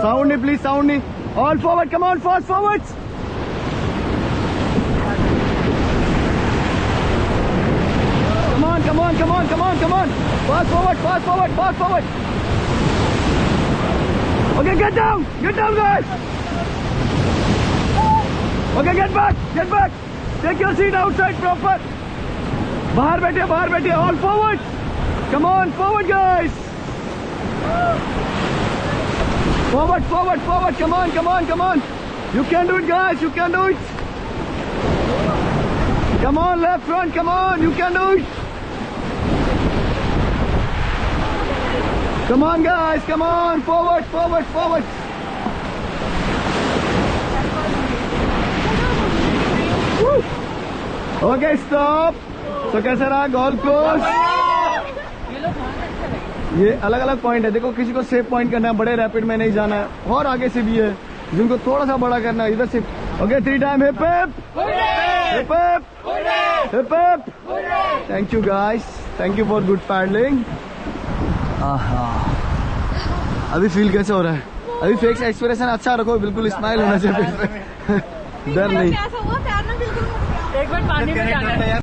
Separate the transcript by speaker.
Speaker 1: Sound नहीं please, sound नहीं. All forward, come on, fast forwards. Come on, come on, come on, come on, come on. Fast forward, fast forward, fast forward. Okay, get down guys. Okay, get back. Take your seat outside proper. बाहर बैठे, all forward. Come on, forward guys. Forward, come on. You can do it guys, you can do it. Come on, left front, come on, you can do it. Come on guys, come on, forward. Woo. Okay, stop. तो कैसा रहा गोल close? ये अलग अलग point है, देखो किसी को सेफ पॉइंट करना है, बड़े रैपिड में नहीं जाना है, और आगे से भी है जिनको थोड़ा सा बड़ा करना है, इधर से। Okay, 3 time hip hip. Thank you guys, thank you for good paddling. अभी फील कैसे हो रहा है? अभी फेस एक्सप्रेशन अच्छा रखो, बिल्कुल स्माइल होना चाहिए, डर नहीं।
Speaker 2: एक बार पानी में जाना है।